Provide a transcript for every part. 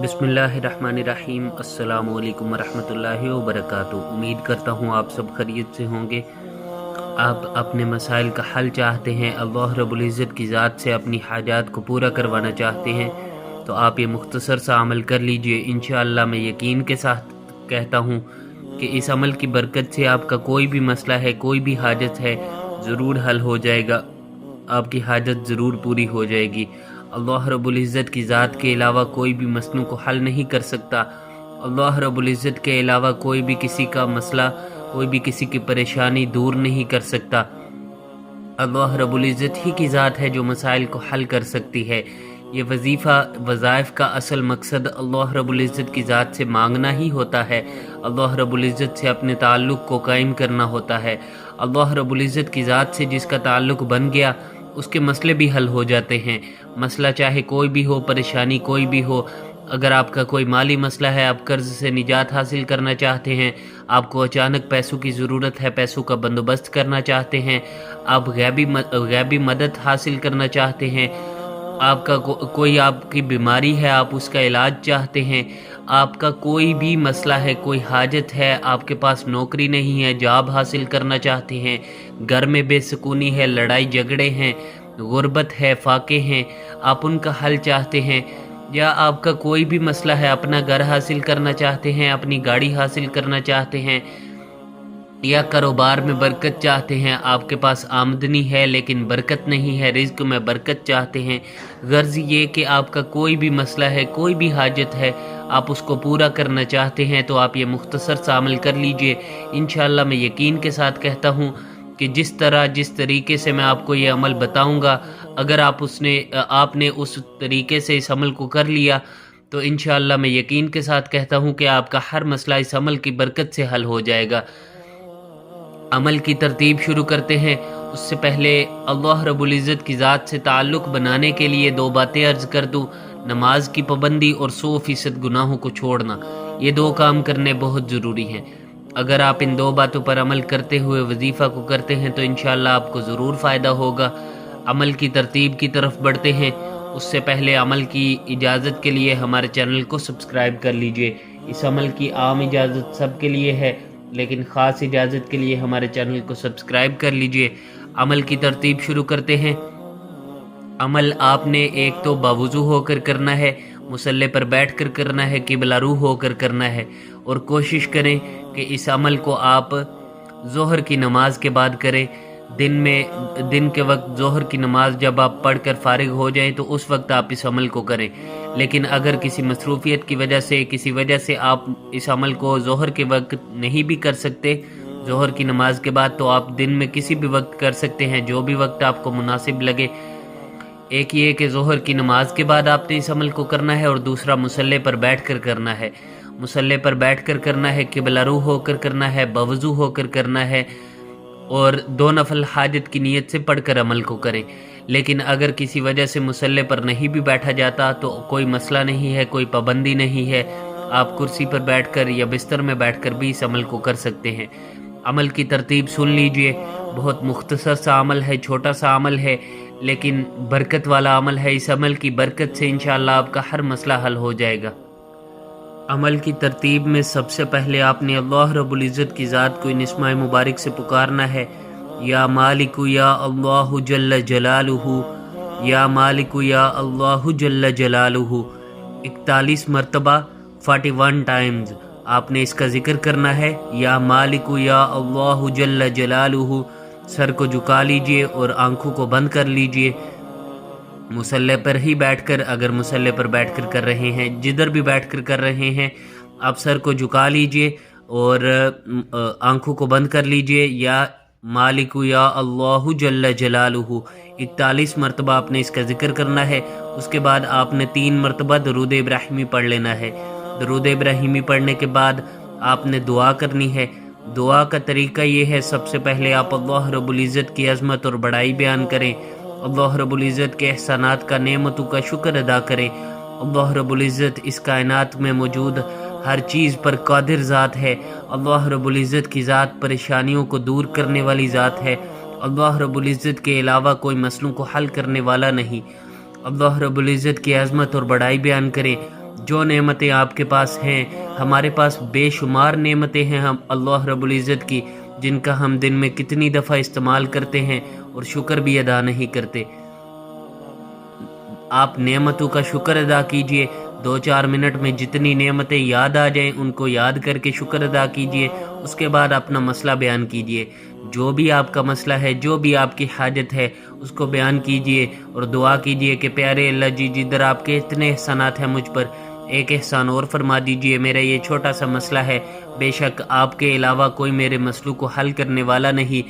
بسم اللہ الرحمن الرحیم۔ السلام علیکم ورحمۃ اللہ وبرکاتہ۔ امید کرتا ہوں آپ سب خیریت سے ہوں گے۔ آپ اپنے مسائل کا حل چاہتے ہیں، اللہ رب العزت کی ذات سے اپنی حاجات کو پورا کروانا چاہتے ہیں، تو آپ یہ مختصر سا عمل کر لیجئے۔ انشاءاللہ میں یقین کے ساتھ کہتا ہوں کہ اس عمل کی برکت سے آپ کا کوئی بھی مسئلہ ہے، کوئی بھی حاجت ہے، ضرور حل ہو جائے گا، آپ کی حاجت ضرور پوری ہو جائے گی۔ اللہ رب العزت کی ذات کے علاوہ کوئی بھی مسئلوں کو حل نہیں کر سکتا۔ اللہ رب العزت کے علاوہ کوئی بھی کسی کا مسئلہ، کوئی بھی کسی کی پریشانی دور نہیں کر سکتا۔ اللہ رب العزت ہی کی ذات ہے جو مسائل کو حل کر سکتی ہے۔ یہ وظائف کا اصل مقصد اللہ رب العزت کی ذات سے مانگنا ہی ہوتا ہے، اللہ رب العزت سے اپنے تعلق کو قائم کرنا ہوتا ہے۔ اللہ رب العزت کی ذات سے جس کا تعلق بن گیا، اس کے مسئلے بھی حل ہو جاتے ہیں۔ مسئلہ چاہے کوئی بھی ہو، پریشانی کوئی بھی ہو، اگر آپ کا کوئی مالی مسئلہ ہے، آپ قرض سے نجات حاصل کرنا چاہتے ہیں، آپ کو اچانک پیسوں کی ضرورت ہے، پیسوں کا بندوبست کرنا چاہتے ہیں، آپ غیبی مدد حاصل کرنا چاہتے ہیں، آپ کا کوئی آپ کی بیماری ہے، آپ اس کا علاج چاہتے ہیں، آپ کا کوئی بھی مسئلہ ہے، کوئی حاجت ہے، آپ کے پاس نوکری نہیں ہے، جاب حاصل کرنا چاہتے ہیں، گھر میں بے سکونی ہے، لڑائی جھگڑے ہیں، غربت ہے، فاقے ہیں، آپ ان کا حل چاہتے ہیں، یا آپ کا کوئی بھی مسئلہ ہے، اپنا گھر حاصل کرنا چاہتے ہیں، اپنی گاڑی حاصل کرنا چاہتے ہیں، یا کاروبار میں برکت چاہتے ہیں، آپ کے پاس آمدنی ہے لیکن برکت نہیں ہے، رزق میں برکت چاہتے ہیں، غرض یہ کہ آپ کا کوئی بھی مسئلہ ہے، کوئی بھی حاجت ہے، آپ اس کو پورا کرنا چاہتے ہیں، تو آپ یہ مختصر سا عمل کر لیجئے۔ انشاءاللہ میں یقین کے ساتھ کہتا ہوں کہ جس طریقے سے میں آپ کو یہ عمل بتاؤں گا، اگر آپ نے اس طریقے سے اس عمل کو کر لیا، تو انشاءاللہ میں یقین کے ساتھ کہتا ہوں کہ آپ کا ہر مسئلہ اس عمل کی برکت سے حل ہو جائے گا۔ عمل کی ترتیب شروع کرتے ہیں، اس سے پہلے اللہ رب العزت کی ذات سے تعلق بنانے کے لیے دو باتیں عرض کر دوں: نماز کی پابندی اور 100% گناہوں کو چھوڑنا۔ یہ دو کام کرنے بہت ضروری ہیں۔ اگر آپ ان دو باتوں پر عمل کرتے ہوئے وظیفہ کو کرتے ہیں تو انشاءاللہ آپ کو ضرور فائدہ ہوگا۔ عمل کی ترتیب کی طرف بڑھتے ہیں، اس سے پہلے عمل کی اجازت کے لیے ہمارے چینل کو سبسکرائب کر لیجئے۔ اس عمل کی عام اجازت سب کے لیے ہے، لیکن خاص اجازت کے لیے ہمارے چینل کو سبسکرائب کر لیجئے۔ عمل کی ترتیب شروع کرتے ہیں۔ عمل آپ نے ایک تو باوضو ہو کر کرنا ہے، مصلی پر بیٹھ کر کرنا ہے، قبلہ رو ہو کر کرنا ہے، اور کوشش کریں کہ اس عمل کو آپ ظہر کی نماز کے بعد کریں۔ دن کے وقت ظہر کی نماز جب آپ پڑھ کر فارغ ہو جائیں تو اس وقت آپ اس عمل کو کریں۔ لیکن اگر کسی مصروفیت کی وجہ سے آپ اس عمل کو ظہر کے وقت نہیں بھی کر سکتے، ظہر کی نماز کے بعد، تو آپ دن میں کسی بھی وقت کر سکتے ہیں، جو بھی وقت آپ کو مناسب لگے۔ ایک یہ کہ ظہر کی نماز کے بعد آپ نے اس عمل کو کرنا ہے، اور دوسرا مصلی پر بیٹھ کر کرنا ہے۔ مصلی پر بیٹھ کر کرنا ہے، قبلہ رو ہو کر کرنا ہے، باوضو ہو کر کرنا ہے، اور 2 نفل حاجت کی نیت سے پڑھ کر عمل کو کریں۔ لیکن اگر کسی وجہ سے مصلی پر نہیں بھی بیٹھا جاتا تو کوئی مسئلہ نہیں ہے، کوئی پابندی نہیں ہے، آپ کرسی پر بیٹھ کر یا بستر میں بیٹھ کر بھی اس عمل کو کر سکتے ہیں۔ عمل کی ترتیب سن لیجئے، بہت مختصر سا عمل ہے، چھوٹا سا عمل ہے، لیکن برکت والا عمل ہے۔ اس عمل کی برکت سے انشاءاللہ آپ کا ہر مسئلہ حل ہو جائے گا۔ عمل کی ترتیب میں سب سے پہلے آپ نے اللہ رب العزت کی ذات کو ان اسماء مبارک سے پکارنا ہے: یا مالک یا اللہ جل جلالہ، یا مالک یا اللہ جل جلالہ، 41 مرتبہ 41 ٹائمز آپ نے اس کا ذکر کرنا ہے۔ یا مالک یا اللہ جل جلالہ، سر کو جھکا لیجئے اور آنکھوں کو بند کر لیجئے، مصلی پر ہی بیٹھ کر، اگر مصلی پر بیٹھ کر کر رہے ہیں، جدھر بھی بیٹھ کر کر رہے ہیں، آپ سر کو جھکا لیجئے اور آنکھوں کو بند کر لیجئے۔ یا مالک یا اللہ جل جلالہ، 41 مرتبہ آپ نے اس کا ذکر کرنا ہے۔ اس کے بعد آپ نے 3 مرتبہ درود ابراہیمی پڑھ لینا ہے۔ درود ابراہیمی پڑھنے کے بعد آپ نے دعا کرنی ہے۔ دعا کا طریقہ یہ ہے: سب سے پہلے آپ اللہ رب العزت کی عظمت اور بڑائی بیان کریں، اللہ رب العزت کے احسانات کا، نعمتوں کا شکر ادا کریں۔ اللہ رب العزت اس کائنات میں موجود ہر چیز پر قادر ذات ہے۔ اللہ رب العزت کی ذات پریشانیوں کو دور کرنے والی ذات ہے۔ اللہ رب العزت کے علاوہ کوئی مسئلوں کو حل کرنے والا نہیں۔ اللہ رب العزت کی عظمت اور بڑائی بیان کریں۔ جو نعمتیں آپ کے پاس ہیں، ہمارے پاس بے شمار نعمتیں ہیں ہم اللہ رب العزت کی، جن کا ہم دن میں کتنی دفعہ استعمال کرتے ہیں اور شکر بھی ادا نہیں کرتے۔ آپ نعمتوں کا شکر ادا کیجئے، 2-4 منٹ میں جتنی نعمتیں یاد آ جائیں ان کو یاد کر کے شکر ادا کیجئے۔ اس کے بعد اپنا مسئلہ بیان کیجئے، جو بھی آپ کا مسئلہ ہے، جو بھی آپ کی حاجت ہے اس کو بیان کیجئے اور دعا کیجئے کہ پیارے اللہ جی، جدھر آپ کے اتنے احسانات ہیں مجھ پر، ایک احسان اور فرما دیجئے۔ میرا یہ چھوٹا سا مسئلہ ہے، بے شک آپ کے علاوہ کوئی میرے مسئلوں کو حل کرنے والا نہیں،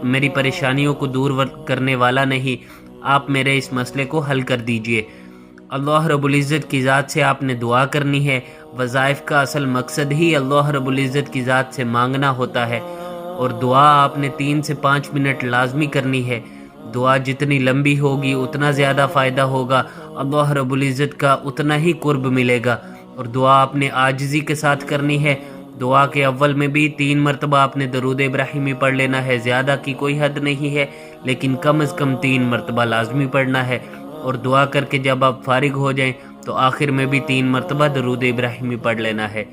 میری پریشانیوں کو دور کرنے والا نہیں، آپ میرے اس مسئلے کو حل کر دیجئے۔ اللہ رب العزت کی ذات سے آپ نے دعا کرنی ہے۔ وظائف کا اصل مقصد ہی اللہ رب العزت کی ذات سے مانگنا ہوتا ہے، اور دعا آپ نے 3 سے 5 منٹ لازمی کرنی ہے۔ دعا جتنی لمبی ہوگی اتنا زیادہ فائدہ ہوگا، اللہ رب العزت کا اتنا ہی قرب ملے گا۔ اور دعا آپ نے عاجزی کے ساتھ کرنی ہے۔ دعا کے اول میں بھی 3 مرتبہ آپ نے درود ابراہیمی پڑھ لینا ہے، زیادہ کی کوئی حد نہیں ہے، لیکن کم از کم 3 مرتبہ لازمی پڑھنا ہے۔ اور دعا کر کے جب آپ فارغ ہو جائیں تو آخر میں بھی 3 مرتبہ درود ابراہیمی پڑھ لینا ہے۔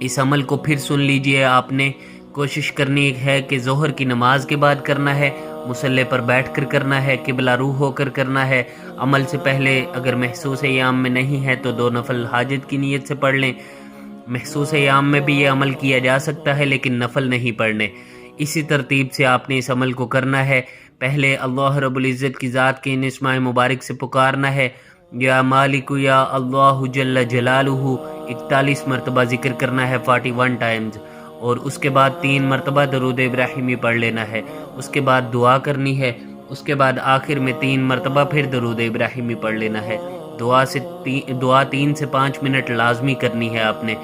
اس عمل کو پھر سن لیجئے، آپ نے کوشش کرنی ہے کہ ظہر کی نماز کے بعد کرنا ہے، مصلی پر بیٹھ کر کرنا ہے، قبلہ رو ہو کر کرنا ہے۔ عمل سے پہلے اگر محسوس ایام میں نہیں ہے تو 2 نفل حاجت کی نیت سے پڑھ لیں۔ محسوس ایام میں بھی یہ عمل کیا جا سکتا ہے لیکن نفل نہیں پڑھنے۔ اسی ترتیب سے آپ نے اس عمل کو کرنا ہے۔ پہلے اللہ رب العزت کی ذات کے ان اسماء مبارک سے پکارنا ہے، یا مالک یا اللہ جل جلالہ 41 مرتبہ ذکر کرنا ہے، 41 ٹائمز، اور اس کے بعد 3 مرتبہ درود ابراہیمی پڑھ لینا ہے۔ اس کے بعد دعا کرنی ہے، اس کے بعد آخر میں 3 مرتبہ پھر درود ابراہیمی پڑھ لینا ہے۔ دعا 3 سے 5 منٹ لازمی کرنی ہے۔ آپ نے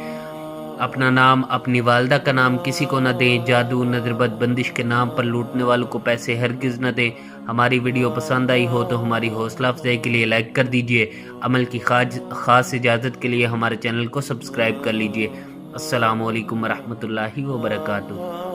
اپنا نام، اپنی والدہ کا نام کسی کو نہ دیں، جادو، نظر بد، بندش کے نام پر لوٹنے والوں کو پیسے ہرگز نہ دیں۔ ہماری ویڈیو پسند آئی ہو تو ہماری حوصلہ افزائی کے لیے لائک کر دیجئے۔ عمل کی خاص اجازت کے لیے ہمارے چینل کو سبسکرائب کر لیجئے۔ السلام علیکم ورحمۃ اللہ وبرکاتہ۔